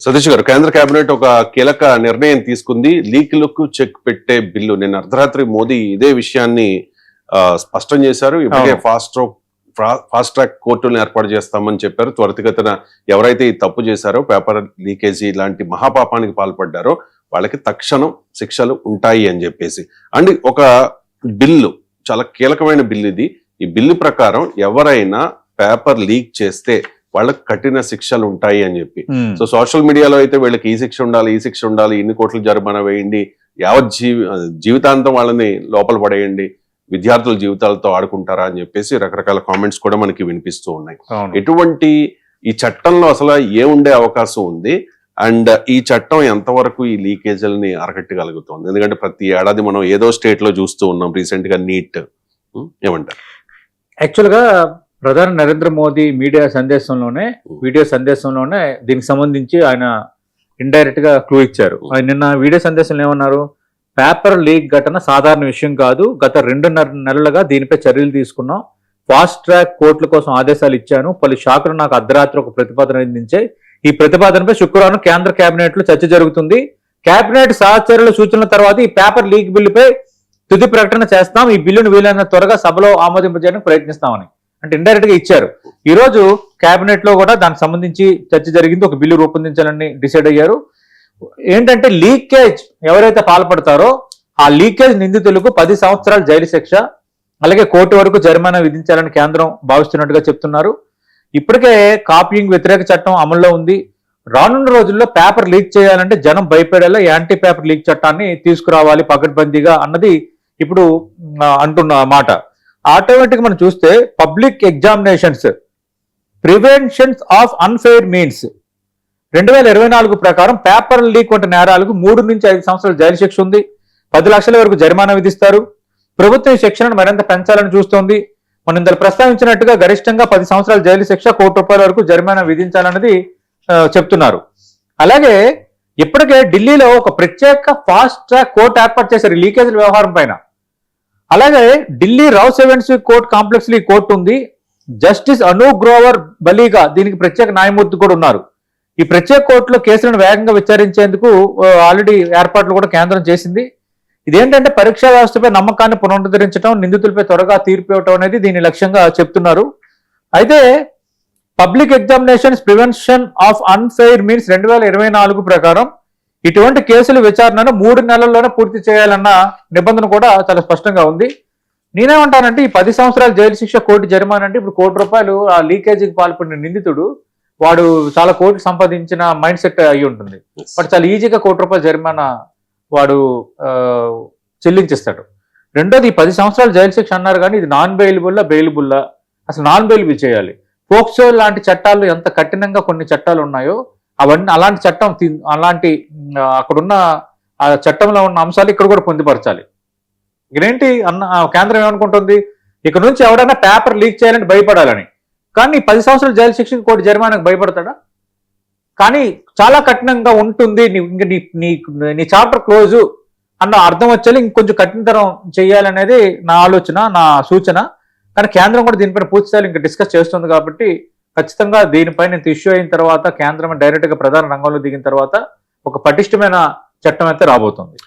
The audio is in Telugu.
సతీష్ గారు, కేంద్ర కేబినెట్ ఒక కీలక నిర్ణయం తీసుకుంది. లీకులకు చెక్ పెట్టే బిల్లు. నిన్న అర్ధరాత్రి మోదీ ఇదే విషయాన్ని స్పష్టం చేశారు. ఇప్పటికే ఫాస్ట్ ట్రాక్ కోర్టులను ఏర్పాటు చేస్తామని చెప్పారు. త్వరితగతిన ఎవరైతే ఈ తప్పు చేశారో, పేపర్ లీకేజీ లాంటి మహాపాపానికి పాల్పడ్డారో వాళ్ళకి తక్షణం శిక్షలు ఉంటాయి అని చెప్పేసి. అండ్ ఒక బిల్లు, చాలా కీలకమైన బిల్లు ఇది. ఈ బిల్లు ప్రకారం ఎవరైనా పేపర్ లీక్ చేస్తే వాళ్ళకి కఠిన శిక్షలు ఉంటాయి అని చెప్పి. సో సోషల్ మీడియాలో అయితే వీళ్ళకి ఈ శిక్ష ఉండాలి, ఈ శిక్ష ఉండాలి, ఇన్ని కోట్ల జరిమానా వేయండి, యావత్ జీవితాంతం వాళ్ళని లోపల పడేయండి, విద్యార్థుల జీవితాలతో ఆడుకుంటారా అని చెప్పేసి రకరకాల కామెంట్స్ కూడా మనకి వినిపిస్తూ ఉన్నాయి. ఎటువంటి ఈ చట్టంలో అసలు ఏముండే అవకాశం ఉంది, అండ్ ఈ చట్టం ఎంతవరకు ఈ లీకేజీలని అరకట్టగలుగుతుంది? ఎందుకంటే ప్రతి ఏడాది మనం ఏదో స్టేట్ లో చూస్తూ ఉన్నాం. రీసెంట్ గా నీట్ ఏమంటారు? యాక్చువల్ గా ప్రధాని నరేంద్ర మోదీ వీడియో సందేశంలోనే దీనికి సంబంధించి ఆయన ఇండైరెక్ట్ గా క్లూ ఇచ్చారు. ఆయన నిన్న వీడియో సందేశంలో ఏమన్నారు? పేపర్ లీక్ ఘటన సాధారణ విషయం కాదు, గత 2.5 నెలలుగా దీనిపై చర్యలు తీసుకున్నాం, ఫాస్ట్ ట్రాక్ కోర్టుల కోసం ఆదేశాలు ఇచ్చాను, పలు శాఖలు నాకు అర్ధరాత్రి ఒక ప్రతిపాదన అందించాయి, ఈ ప్రతిపాదనపై శుక్రవారం కేంద్ర కేబినెట్ లో చర్చ జరుగుతుంది, కేబినెట్ సహచరుల సూచనల తర్వాత ఈ పేపర్ లీక్ బిల్లుపై తుది ప్రకటన చేస్తాం, ఈ బిల్లును వీలైన త్వరగా సభలో ఆమోదింపజేయడానికి ప్రయత్నిస్తామని అంటే ఇండైరెక్ట్ గా ఇచ్చారు. ఈ రోజు కేబినెట్ లో కూడా దానికి సంబంధించి చర్చ జరిగింది. ఒక బిల్లు రూపొందించాలని డిసైడ్ అయ్యారు. ఏంటంటే లీకేజ్ ఎవరైతే పాల్పడతారో ఆ లీకేజ్ నిందితులకు 10 సంవత్సరాల జైలు శిక్ష, అలాగే కోర్టు వరకు జరిమానా విధించాలని కేంద్రం భావిస్తున్నట్టుగా చెప్తున్నారు. ఇప్పటికే కాపీయింగ్ వ్యతిరేక చట్టం అమల్లో ఉంది. రానున్న రోజుల్లో పేపర్ లీక్ చేయాలంటే జనం భయపడేలా యాంటీ పేపర్ లీక్ చట్టాన్ని తీసుకురావాలి పకడ్బందీగా అన్నది ఇప్పుడు అంటున్న మాట. ఆటోమేటిక్ మనం చూస్తే public examinations preventions of unfair means 2024 ప్రకారం పేపర్ లీక్ వంటి నేరాలకు 3 నుంచి 5 సంవత్సరాల జైలు శిక్ష ఉంది, 10 లక్షల వరకు జరిమానా విధిస్తారు. ప్రభుత్వం ఈ శిక్షను మరింత పెంచాలని చూస్తోంది. మనం ఇందులో ప్రస్తావించినట్టుగా గరిష్టంగా 10 సంవత్సరాల జైలు శిక్ష, ₹1 వరకు జరిమానా విధించాలన్నది చెప్తున్నారు. అలాగే ఇప్పటికే ఢిల్లీలో ఒక ప్రత్యేక ఫాస్ట్ ట్రాక్ కోర్టు ఏర్పాటు చేశారు లీకేజీల వ్యవహారం పైన. అలాగే ఢిల్లీ రావ్ సెవెన్సీ కోర్ట్ కాంప్లెక్స్ లో ఈ కోర్టు ఉంది. జస్టిస్ అనూప్ గ్రోవర్ బలీగా దీనికి ప్రత్యేక న్యాయమూర్తి కూడా ఉన్నారు. ఈ ప్రత్యేక కోర్టులో కేసులను వేగంగా విచారించేందుకు ఆల్రెడీ ఏర్పాట్లు కూడా కేంద్రం చేసింది. ఇదేంటంటే పరీక్షా వ్యవస్థపై నమ్మకాన్ని పునరుద్ధరించడం, నిందితులపై త్వరగా తీర్పు ఇవ్వటం అనేది దీని లక్ష్యంగా చెప్తున్నారు. అయితే public examinations prevention of unfair means 2024 ప్రకారం ఇటువంటి కేసుల విచారణను 3 నెలల్లోనే పూర్తి చేయాలన్న నిబంధన కూడా చాలా స్పష్టంగా ఉంది. నేనేమంటానంటే ఈ 10 సంవత్సరాల జైలు శిక్ష, కోటి జరిమానా అంటే ఇప్పుడు ₹1 ఆ లీకేజీకి పాల్పడిన నిందితుడు వాడు చాలా కోట్లు సంపాదించిన మైండ్ సెట్ అయి ఉంటుంది. బట్ చాలా ఈజీగా ₹1 జరిమానా వాడు చెల్లించేస్తాడు. రెండోది ఈ 10 సంవత్సరాల జైలు శిక్ష అన్నారు కానీ ఇది నాన్ బెయిలబుల్లా? అసలు నాన్ బెయిలబుల్ చేయాలి. పోక్సో లాంటి చట్టాలు ఎంత కఠినంగా కొన్ని చట్టాలు ఉన్నాయో అవన్నీ అలాంటి చట్టం అక్కడున్న ఆ చట్టంలో ఉన్న అంశాలు ఇక్కడ కూడా పొందుపరచాలి. ఇక్కడేంటి కేంద్రం ఏమనుకుంటుంది, ఇక్కడ నుంచి ఎవరైనా పేపర్ లీక్ చేయాలంటే భయపడాలని. కానీ 10 సంవత్సరాల జైలు శిక్షకు కోటి జరిమానాకు భయపడతాడా? కానీ చాలా కఠినంగా ఉంటుంది. ఇంక నీ చాప్టర్ క్లోజు అన్న అర్థం వచ్చేది ఇంకొంచెం కఠినతరం చేయాలనేది నా ఆలోచన, నా సూచన. కానీ కేంద్రం కూడా దీనిపైన పూర్తిస్థాయిలో ఇంకా డిస్కస్ చేస్తుంది కాబట్టి ఖచ్చితంగా దీనిపైన ఇష్యూ అయిన తర్వాత కేంద్రం డైరెక్ట్ గా ప్రధాన రంగంలో దిగిన తర్వాత ఒక పటిష్టమైన చట్టం అయితే రాబోతుంది.